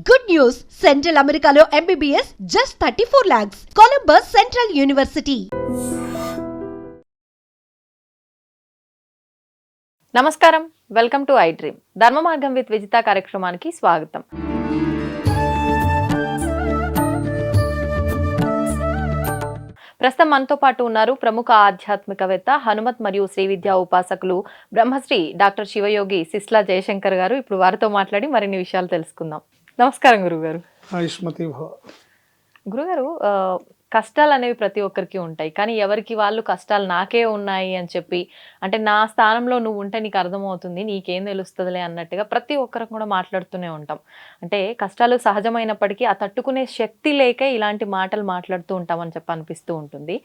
Good news! Central Americano MBBS just 34 lakhs. Columbus Central University. నమస్కారం, welcome to I dream. ధర్మ మార్గం with Vijitha కార్యక్రమానికి స్వాగతం. ప్రస్తుతం మనతో పాటు ఉన్నారు ప్రముఖ ఆధ్యాత్మికవేత్త, హనుమత్ మరియు శ్రీ విద్యా ఉపాసకులు బ్రహ్మశ్రీ డాక్టర్ శివయోగి సిస్లా జయశంకర్ గారు. ఇప్పుడు వారితో మాట్లాడి మరిన్ని విషయాలు తెలుసుకుందాం. నమస్కారం గురుగారు. గురుగారు, కష్టాలు అనేవి ప్రతి ఒక్కరికి ఉంటాయి, కానీ ఎవరికి వాళ్ళు కష్టాలు నాకే ఉన్నాయి అని చెప్పి, అంటే నా స్థానంలో నువ్వు ఉంటే నీకు అర్థమవుతుంది, నీకేం తెలుస్తుందిలే అన్నట్టుగా ప్రతి ఒక్కరికి కూడా మాట్లాడుతూనే ఉంటాం. అంటే కష్టాలు సహజమైనప్పటికీ ఆ తట్టుకునే శక్తి లేకే ఇలాంటి మాటలు మాట్లాడుతూ ఉంటామని చెప్పి అనిపిస్తూ ఉంటుంది.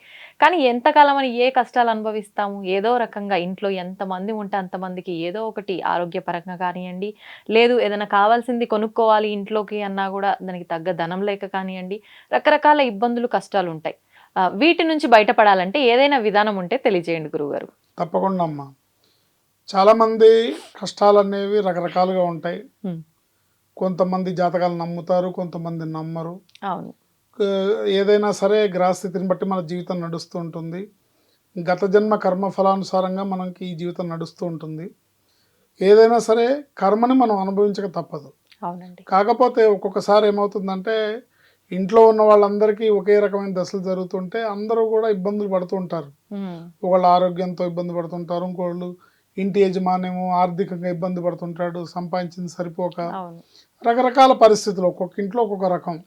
కానీ ఎంతకాలం అని ఏ కష్టాలు అనుభవిస్తాము? ఏదో రకంగా ఇంట్లో ఎంతమంది ఉంటే అంతమందికి ఏదో ఒకటి ఆరోగ్యపరంగా కానివ్వండి, లేదు ఏదైనా కావాల్సింది కొనుక్కోవాలి ఇంట్లోకి అన్నా కూడా దానికి తగ్గ ధనం లేక కానివ్వండి, రకరకాల ఇబ్బందులు కష్టాలు ఉంటాయి. వీటి నుంచి బయటపడాలంటే ఏదైనా విధానం ఉంటే తెలియజేయండి గురుగారు. తప్పకుండా అమ్మా. చాలా మంది కష్టాలు అనేవి రకరకాలుగా ఉంటాయి. కొంతమంది జాతకాలు నమ్ముతారు, కొంతమంది నమ్మరు. అవును. ఏదైనా సరే గ్రహస్థితిని బట్టి మన జీవితం నడుస్తూ ఉంటుంది. గత జన్మ కర్మ ఫలానుసారంగా మనకి ఈ జీవితం నడుస్తూ ఉంటుంది. ఏదైనా సరే కర్మని మనం అనుభవించక తప్పదు. అవునండి. కాకపోతే ఒక్కొక్కసారి ఏమవుతుందంటే, ఇంట్లో ఉన్న వాళ్ళందరికీ ఒకే రకమైన దశలు జరుగుతుంటే అందరూ కూడా ఇబ్బందులు పడుతూ ఉంటారు. ఒకళ్ళు ఆరోగ్యంతో ఇబ్బంది పడుతుంటారు, ఇంకోళ్ళు ఇంటి యజమానేమో ఆర్థికంగా ఇబ్బంది పడుతుంటాడు, సంపాదించింది సరిపోక. రకరకాల పరిస్థితులు ఒక్కొక్క ఇంట్లో ఒక్కొక్క రకం.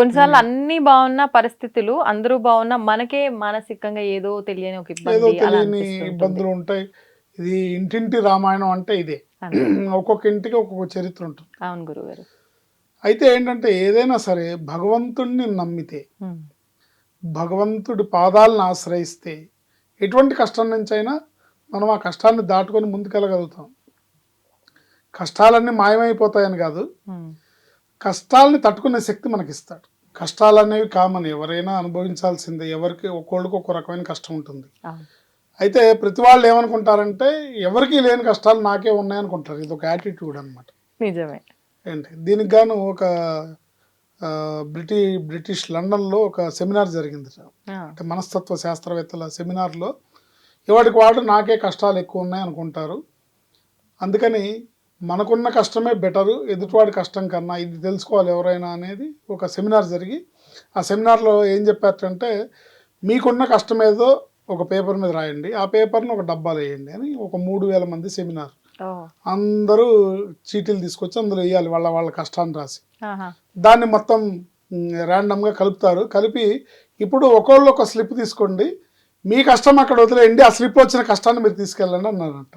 కొన్నిసార్లు అన్ని బాగున్న పరిస్థితులు, అందరూ బాగున్నా మనకే మానసికంగా ఏదో తెలియని ఒక తెలియని ఇబ్బందులు ఉంటాయి. ఇది ఇంటింటి రామాయణం అంటే ఇదే. ఒక్కొక్క ఇంటికి ఒక్కొక్క చరిత్ర ఉంటుంది. అవును గురుగారు. అయితే ఏంటంటే, ఏదైనా సరే భగవంతుడిని నమ్మితే, భగవంతుడి పాదాలను ఆశ్రయిస్తే ఎటువంటి కష్టం నుంచి అయినా మనం ఆ కష్టాన్ని దాటుకొని ముందుకెళ్ళగలుగుతాం. కష్టాలన్నీ మాయమైపోతాయని కాదు, కష్టాలని తట్టుకునే శక్తి మనకి ఇస్తాడు. కష్టాలు అనేవి కామన్, ఎవరైనా అనుభవించాల్సిందే. ఎవరికి ఒక్కోళ్ళకి ఒక్కో రకమైన కష్టం ఉంటుంది. అయితే ప్రతి వాళ్ళు ఏమనుకుంటారంటే, ఎవరికి లేని కష్టాలు నాకే ఉన్నాయనుకుంటారు. ఇది ఒక యాటిట్యూడ్ అనమాట. నిజమే. ఏంటి దీనికి గాను ఒక బ్రిటిష్ లండన్లో ఒక సెమినార్ జరిగింది. అంటే మనస్తత్వ శాస్త్రవేత్తల సెమినార్లో ఎవరికి వాడు నాకే కష్టాలు ఎక్కువ ఉన్నాయి అనుకుంటారు. అందుకని మనకున్న కష్టమే బెటరు ఎదుటివాడి కష్టం కన్నా, ఇది తెలుసుకోవాలి ఎవరైనా అనేది ఒక సెమినార్ జరిగి, ఆ సెమినార్లో ఏం చెప్పారంటే, మీకున్న కష్టం ఏదో ఒక పేపర్ మీద రాయండి, ఆ పేపర్ని ఒక డబ్బాలో వేయండి అని. ఒక 3000 మంది సెమినార్. అందరూ చీటీలు తీసుకొచ్చి అందులో వేయాలి వాళ్ళ కష్టాన్ని రాసి. దాన్ని మొత్తం ర్యాండమ్గా కలుపుతారు. కలిపి ఇప్పుడు ఒకళ్ళు ఒక స్లిప్ తీసుకోండి, మీ కష్టం అక్కడ వదిలేయండి, ఆ స్లిప్ వచ్చిన కష్టాన్ని మీరు తీసుకెళ్ళండి అన్నారంట.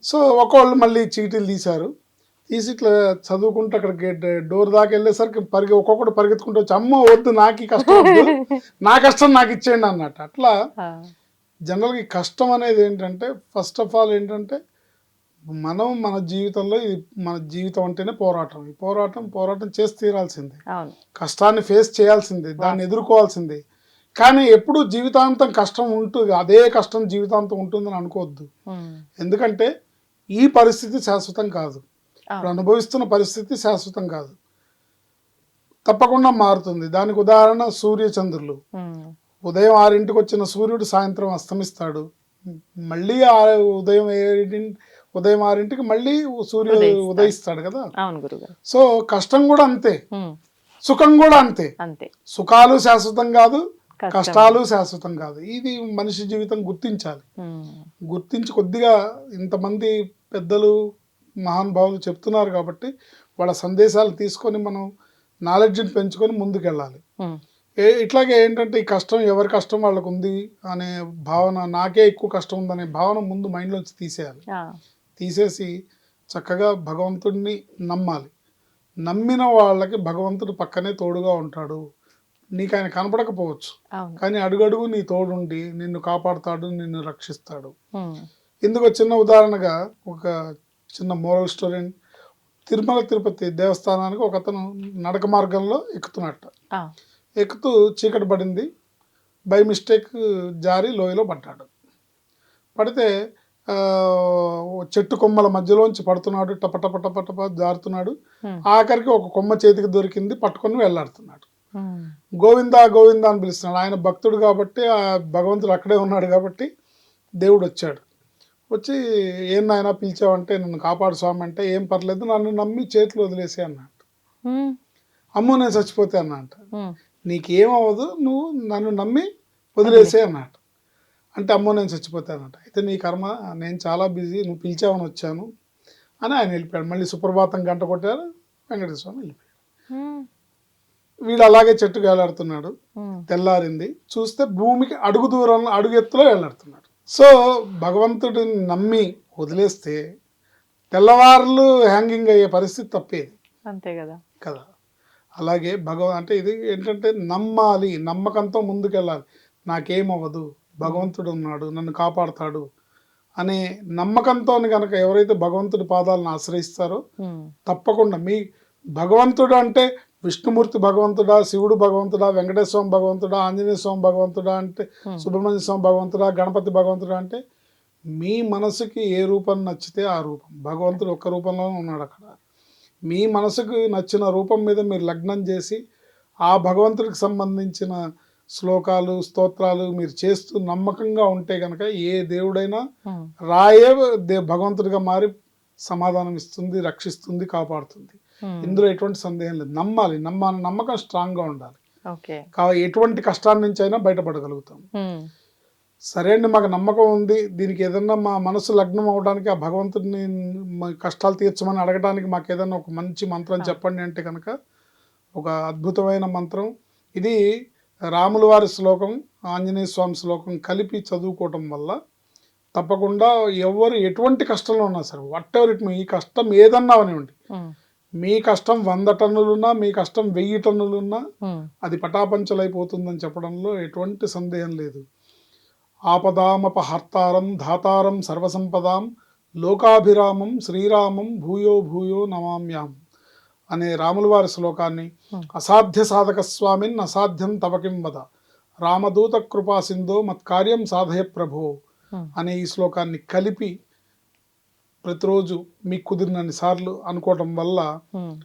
సో ఒకళ్ళు మళ్ళీ చీటీలు తీశారు. తీసి ఇట్లా చదువుకుంటూ అక్కడ డోర్ దాకా వెళ్ళేసరికి ఒక్కొక్కటి పరిగెత్తుకుంటూ వచ్చి, అమ్మో వద్దు నాకు ఈ కష్టం వద్దు, నా కష్టం నాకు ఇచ్చేయండి అన్నట్టు. అట్లా జనరల్గా ఈ కష్టం అనేది ఏంటంటే, ఫస్ట్ ఆఫ్ ఆల్ ఏంటంటే, మనం మన జీవితంలో మన జీవితం అంటేనే పోరాటం. ఈ పోరాటం చేసి తీరాల్సిందే. కష్టాన్ని ఫేస్ చేయాల్సిందే, దాన్ని ఎదుర్కోవాల్సిందే. కానీ ఎప్పుడు జీవితాంతం కష్టం ఉంటుంది, అదే కష్టం జీవితాంతం ఉంటుందని అనుకోవద్దు. ఎందుకంటే ఈ పరిస్థితి శాశ్వతం కాదు, ఇప్పుడు అనుభవిస్తున్న పరిస్థితి శాశ్వతం కాదు, తప్పకుండా మారుతుంది. దానికి ఉదాహరణ సూర్యచంద్రులు. ఉదయం 6ంటికి వచ్చిన సూర్యుడు సాయంత్రం అస్తమిస్తాడు. మళ్ళీ ఉదయం 6ంటికి మళ్ళీ సూర్యుడు ఉదయిస్తాడు కదా. సో కష్టం కూడా అంతే, సుఖం కూడా అంతే. సుఖాలు శాశ్వతం కాదు, కష్టాలు శాశ్వతం కాదు. ఇది మనిషి జీవితం గుర్తించాలి. గుర్తించి కొద్దిగా ఇంతమంది పెద్దలు మహానుభావులు చెప్తున్నారు కాబట్టి వాళ్ళ సందేశాలు తీసుకొని మనం నాలెడ్జ్ని పెంచుకొని ముందుకెళ్ళాలి. ఇట్లాగే ఏంటంటే, ఈ కష్టం ఎవరి కష్టం వాళ్ళకు ఉంది అనే భావన, నాకే ఎక్కువ కష్టం ఉందనే భావన ముందు మైండ్లోంచి తీసేయాలి. తీసేసి చక్కగా భగవంతుడిని నమ్మాలి. నమ్మిన వాళ్ళకి భగవంతుడు పక్కనే తోడుగా ఉంటాడు. నీకు ఆయన కనపడకపోవచ్చు, కానీ అడుగడుగు నీ తోడుండి నిన్ను కాపాడుతాడు, నిన్ను రక్షిస్తాడు. ఇందుకు చిన్న ఉదాహరణగా ఒక చిన్న మోరల్ స్టోరీ. తిరుమల తిరుపతి దేవస్థానానికి ఒక అతను నడక మార్గంలో ఎక్కుతున్నట్ట. ఎక్కుతూ చీకటి పడింది, బై మిస్టేక్ జారి లోయలో పడ్డాడు. పడితే చెట్టు కొమ్మల మధ్యలోంచి పడుతున్నాడు, టప టప టప టప జారుతున్నాడు. ఉమ్, ఆఖరికి ఒక కొమ్మ చేతికి దొరికింది, పట్టుకొని వెళ్ళాడుతున్నాడు. ఉమ్, గోవిందా గోవిందా అని పిలుస్తున్నాడు. ఆయన భక్తుడు కాబట్టి, ఆ భగవంతుడు అక్కడే ఉన్నాడు కాబట్టి దేవుడు వచ్చాడు. వచ్చి ఏం నాయన పిలిచావంటే, నన్ను కాపాడు స్వామి అంటే, ఏం పర్లేదు నన్ను నమ్మి చేతులు వదిలేసి అన్నాడు. ఉమ్, అమ్మో నేను చచ్చిపోతే అన్నట్టు. ఉమ్, నీకేమవ్వదు, నువ్వు నన్ను నమ్మి వదిలేసే అన్నట్టు. అంటే అమ్మో నేను చచ్చిపోతే అన్నట్టు. అయితే నీ కర్మ, నేను చాలా బిజీ, నువ్వు పిలిచావని వచ్చాను అని ఆయన వెళ్ళిపోయాడు. మళ్ళీ సుప్రభాతం గంట కొట్టారు, వెంకటేశ్వర స్వామి వెళ్ళిపోయాడు. ఉమ్, వీడు అలాగే చెట్టుకు వేలాడుతున్నాడు. ఉమ్, తెల్లారింది, చూస్తే భూమికి అడుగు దూరంలో, అడుగు ఎత్తులో వేలాడుతున్నాడు. సో భగవంతుడిని నమ్మి వదిలేస్తే తెల్లవారులు హ్యాంగింగ్ అయ్యే పరిస్థితి తప్పేది అంతే కదా. కదా. అలాగే అంటే ఇది ఏంటంటే నమ్మాలి, నమ్మకంతో ముందుకెళ్ళాలి. నాకేమవ్వదు, భగవంతుడు ఉన్నాడు, నన్ను కాపాడుతాడు అనే నమ్మకంతో కనుక ఎవరైతే భగవంతుడి పాదాలను ఆశ్రయిస్తారో ఉమ్, తప్పకుండా మీ భగవంతుడు అంటే విష్ణుమూర్తి భగవంతుడా, శివుడు భగవంతుడా, వెంకటేశ్వర స్వామి భగవంతుడా, ఆంజనేయ స్వామి భగవంతుడా అంటే, సుబ్రహ్మణ్య స్వామి భగవంతుడా, గణపతి భగవంతుడా అంటే మీ మనసుకి ఏ రూపం నచ్చితే ఆ రూపం. భగవంతుడు ఒక్క రూపంలోనే ఉన్నాడు అక్కడ. మీ మనసుకు నచ్చిన రూపం మీద మీరు లగ్నం చేసి ఆ భగవంతుడికి సంబంధించిన శ్లోకాలు, స్తోత్రాలు మీరు చేస్తూ నమ్మకంగా ఉంటే కనుక ఏ దేవుడైనా ఉమ్, రాయే భగవంతుడిగా మారి సమాధానం ఇస్తుంది, రక్షిస్తుంది, కాపాడుతుంది. ఉమ్, ఇందులో ఎటువంటి సందేహం లేదు. నమ్మాలి, నమ్మకం స్ట్రాంగ్గా ఉండాలి. ఓకే. ఎటువంటి కష్టాల నుంచి అయినా బయటపడగలుగుతాం. ఉమ్, సరే అండి, మాకు నమ్మకం ఉంది, దీనికి ఏదన్నా మా మనసు లగ్నం అవడానికి, ఆ భగవంతుడిని మా కష్టాలు తీర్చమని అడగడానికి మాకు ఏదన్నా ఒక మంచి మంత్రం చెప్పండి అంటే కనుక ఒక అద్భుతమైన మంత్రం ఇది. రాముల వారి శ్లోకం, ఆంజనేయ స్వామి శ్లోకం కలిపి చదువుకోవటం వల్ల తప్పకుండా ఎవరు ఎటువంటి కష్టంలో ఉన్నా సరే, వాట్ ఎవర్ ఇట్, ఈ కష్టం ఏదన్నా అవనివ్వండి, ఉమ్, మీ కష్టం 100 టన్నులున్నా, మీ కష్టం 1000 టన్నులున్నా ఉమ్, అది పటాపంచలైపోతుందని చెప్పడంలో ఎటువంటి సందేహం లేదు. ఆపదామపహర్తారం ధాతారం సర్వసంపదాం లోకాభిరామం శ్రీరామం భూయో భూయో నమామ్యాం అనే రాముల వారి శ్లోకాన్ని, అసాధ్య సాధక స్వామిన్ అసాధ్యం తవకిం వద రామదూత కృపా సింధో మత్కార్యం సాధయ ప్రభో అనే ఈ శ్లోకాన్ని కలిపి ప్రతిరోజు మీకు కుదిరినన్ని సార్లు అనుకోవటం వల్ల ఉమ్.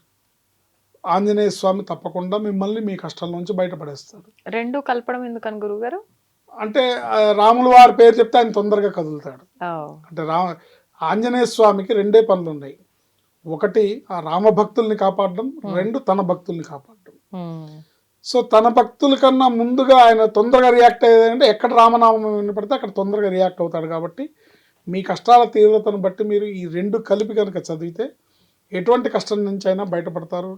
ఆంజనేయ స్వామి తప్పకుండా మిమ్మల్ని మీ కష్టాల నుంచి బయటపడేస్తాడు. రెండు కలపడం ఎందుకని గురువుగారు? అంటే రాముల వారి పేరు చెప్తే ఆయన తొందరగా కదులుతాడు. ఓ, అంటే ఆంజనేయ స్వామికి రెండే పనులు ఉన్నాయి. ఒకటి ఆ రామభక్తుల్ని కాపాడడం, రెండు తన భక్తుల్ని కాపాడడం. ఉమ్, సో తన భక్తుల కన్నా ముందుగా ఆయన తొందరగా రియాక్ట్ అయ్యేదంటే ఎక్కడ రామనామం వినపడితే అక్కడ తొందరగా రియాక్ట్ అవుతాడు. కాబట్టి మీ కష్టాల తీవ్రతను బట్టి మీరు ఈ రెండు కలిపి కనుక చదివితే ఎటువంటి కష్టం నుంచి అయినా బయటపడతారు.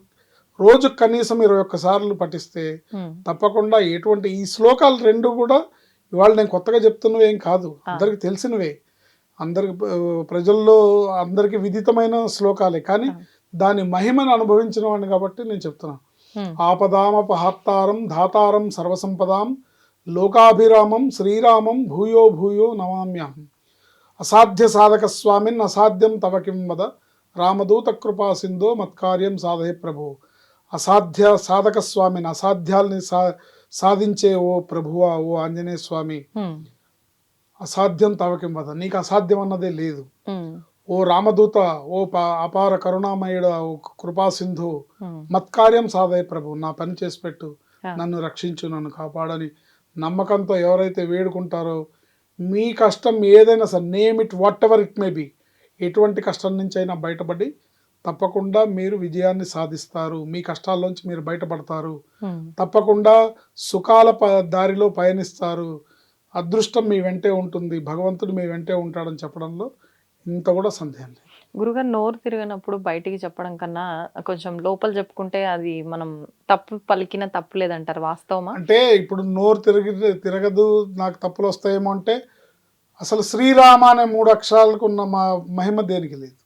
రోజు కనీసం 21 సార్లు పఠిస్తే ఉమ్, తప్పకుండా ఎటువంటి ఈ శ్లోకాలు రెండు కూడా ఇవాళ నేను కొత్తగా చెప్తున్నవి ఏం కాదు, అందరికి తెలిసినవే, అందరికి ప్రజల్లో అందరికి విదితమైన శ్లోకాలే. కానీ దాని మహిమను అనుభవించిన వాడిని కాబట్టి నేను చెప్తున్నాను. ఉమ్, ఆపదామపహర్తారం ధాతారం సర్వసంపదాం లోకాభిరామం శ్రీరామం భూయో భూయో నమామ్యాహం అసాధ్య సాధక స్వామిన్ అసాధ్యం తవకిం వద రామదూత కృపా సింధో మత్కార్యం సాధయ ప్రభు. అసాధ్య సాధక స్వామిని, అసాధ్యాల్ని సాధించే ఓ ప్రభువా, ఓ ఆంజనేయ స్వామి, ఉమ్, అసాధ్యం తవకిం వద, నీకు అసాధ్యం అన్నదే లేదు. ఉమ్, ఓ రామదూత, ఓ అపార కరుణామయుడ, ఓ కృపా సింధు, ఉమ్, మత్కార్యం సాధయ ప్రభు, నా పని చేసి పెట్టు, ఆ. నన్ను రక్షించు, నన్ను కాపాడని నమ్మకంతో ఎవరైతే వేడుకుంటారో మీ కష్టం ఏదైనా సరే, name it what ever it may be, ఎటువంటి కష్టం నుంచి అయినా బయటపడి తప్పకుండా మీరు విజయాన్ని సాధిస్తారు. మీ కష్టాల్లోంచి మీరు బయటపడతారు. ఉమ్. తప్పకుండా సుఖాల దారిలో పయనిస్తారు. అదృష్టం మీ వెంటే ఉంటుంది, భగవంతుడు మీ వెంటే ఉంటాడని చెప్పడంలో ఇంత కూడా సందేహం లేదు. గురుగారు నోరు తిరిగినప్పుడు బయటికి చెప్పడం కన్నా కొంచెం లోపల చెప్పుకుంటే అది మనం తప్పు పలికిన తప్పు లేదంటారు, వాస్తవమా? అంటే ఇప్పుడు నోరు తిరగదు, నాకు తప్పులు వస్తాయేమో అంటే అసలు శ్రీరామ అనే 3 అక్షరాలకు ఉన్న మహిమ దేనికి లేదు.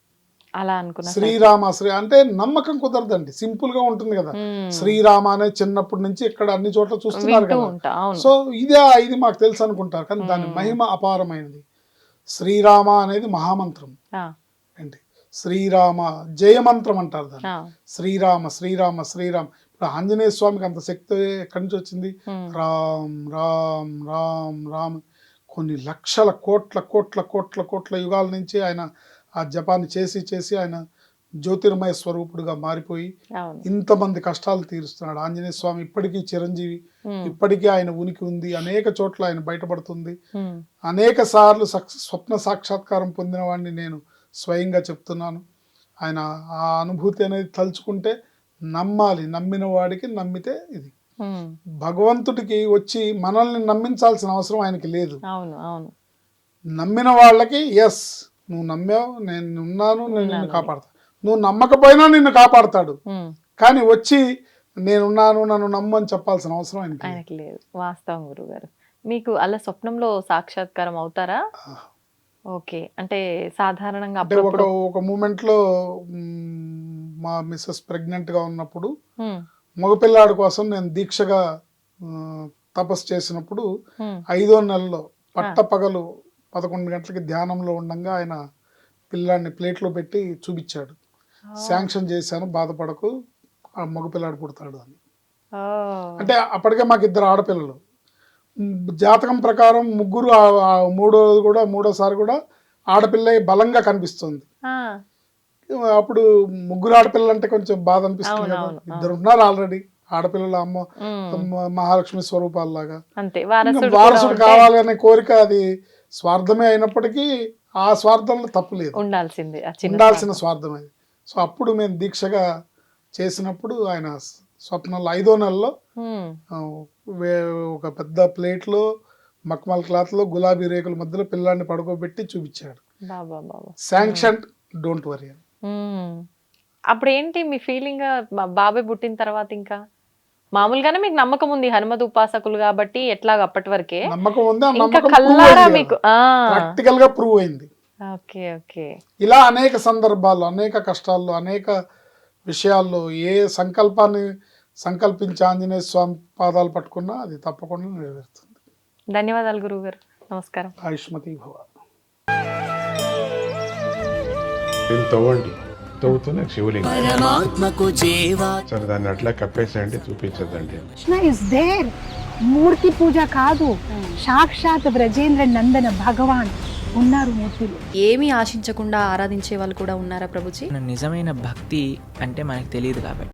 అలా అనుకున్నా. శ్రీరామ అంటే నమ్మకం కుదరదండి, సింపుల్ గా ఉంటుంది కదా. శ్రీరామ అనే చిన్నప్పటి నుంచి ఇక్కడ అన్ని చోట్ల చూస్తున్నారు కదా. సో ఇది మాకు తెలుసు అనుకుంటారు, కానీ దాని మహిమ అపారమైనది. శ్రీరామ అనేది మహామంత్రం ఏంటి, శ్రీరామ జయమంత్రం అంటారు దాన్ని. శ్రీరామ శ్రీరామ శ్రీరామ. ఇప్పుడు ఆంజనేయ స్వామికి అంత శక్తి ఎక్కడి నుంచి వచ్చింది? రామ్ రామ్ రామ్ రామ్. కొన్ని లక్షల కోట్ల కోట్ల కోట్ల కోట్ల యుగాల నుంచి ఆయన ఆ జపాన్ని చేసి చేసి ఆయన జ్యోతిర్మయ స్వరూపుడుగా మారిపోయి అవును. ఇంతమంది కష్టాలు తీరుస్తున్నాడు. ఆంజనేయ స్వామి ఇప్పటికీ చిరంజీవి, ఇప్పటికీ ఆయన ఉనికి ఉంది, అనేక చోట్ల ఆయన బయటపడుతుంది. అనేక సార్లు స్వప్న సాక్షాత్కారం పొందిన వాడిని నేను స్వయంగా చెప్తున్నాను. ఆయన ఆ అనుభూతి అనేది తలుచుకుంటే నమ్మాలి, నమ్మిన వాడికి నమ్మితే ఇది. భగవంతుడికి వచ్చి మనల్ని నమ్మించాల్సిన అవసరం ఆయనకి లేదు. అవును అవును. నమ్మిన వాళ్ళకి ఎస్ నువ్వు నమ్మావు, నేను ఉన్నాను, నేను నిన్ను కాపాడతాను. నువ్వు నమ్మకపోయినా నిన్ను కాపాడతాడు. కానీ వచ్చి నేనున్నాను, నన్ను నమ్ము అని చెప్పాల్సిన అవసరం ఆయనకి లేదు. వాస్తవం గురుగారు. మీకు అలా స్వప్నంలో సాక్షాత్కారం అవుతారా? ఓకే. అంటే సాధారణంగా ఒక మూమెంట్ లో మా మిస్సెస్ ప్రెగ్నెంట్ గా ఉన్నప్పుడు మగపిల్లాడి కోసం నేను దీక్షగా తపస్సు చేసినప్పుడు 5వ నెలలో పట్టపగలు 11 గంటలకి ధ్యానంలో ఉండగా ఆయన పిల్లాడిని ప్లేట్లో పెట్టి చూపించాడు. శాంక్షన్ చేశాను, బాధపడకు, ఆ మగపిల్లాడు పుడతాడు అని. అంటే అప్పటికే మాకు 2 ఆడపిల్లలు. జాతకం ప్రకారం ముగ్గురు మూడోసారి కూడా ఆడపిల్ల బలంగా కనిపిస్తుంది. అప్పుడు 3 ఆడపిల్లలు అంటే కొంచెం బాధ అనిపిస్తుంది కదా. 2 ఉన్నారు ఆల్రెడీ ఆడపిల్లల మహాలక్ష్మి స్వరూపాలలాగా. వారసుడు కావాలి అనే కోరిక అది స్వార్థమే అయినప్పటికీ ఆ స్వార్థంలో తప్పు లేదు, ఉండాల్సిన స్వార్థం అది. సో అప్పుడు మేము దీక్షగా చేసినప్పుడు ఆయన స్వప్నంలో 5వ నెలలో ఒక పెద్ద ప్లేట్లో మక్మల్ క్లాత్ లో గులాబీ రేకుల మధ్యలో పిల్లాన్ని పడుకోబెట్టి చూపించాడు. శాంక్షన్, డోంట్ వరీ అని. అప్పుడు ఏంటి మీ ఫీలింగ్? బాబాయ్ పుట్టిన తర్వాత ఇంకా మామూలుగానే మీకు నమ్మకం ఉంది, హనుమత్ ఉపాసకులు కాబట్టి ఎట్లాగ అప్పటి వరకే నమ్మకం ఉంది. ప్రాక్టికల్ గా ప్రూవ్ అయింది. Okay okay. ఇలా అనేక సందర్భాల్లో, అనేక కష్టాల్లో, అనేక విషయాల్లో ఏ సంకల్పాన్ని సంకల్పించి ఆంజనేయ స్వామి పాదాలు పట్టుకున్నా అది తప్పకుండా నెరవేరుతుంది. ధన్యవాదాలు గురువు గారు. నమస్కారం. ఆయుష్మతి భవ. తవ్వుతున్న శివలింగం సరే దాన్ని అట్లా కప్పేసేయండి, చూపించదండి. Krishna is there. మూర్తి పూజ కాదు, సాక్షాత్ బ్రజేంద్ర నందన భగవాన్ ఉన్నారు మూర్తిలో. ఏమీ ఆశించకుండా ఆరాధించే వాళ్ళు కూడా ఉన్నారా ప్రభుజీ? నిజమైన భక్తి అంటే మనకు తెలియదు కాబట్టి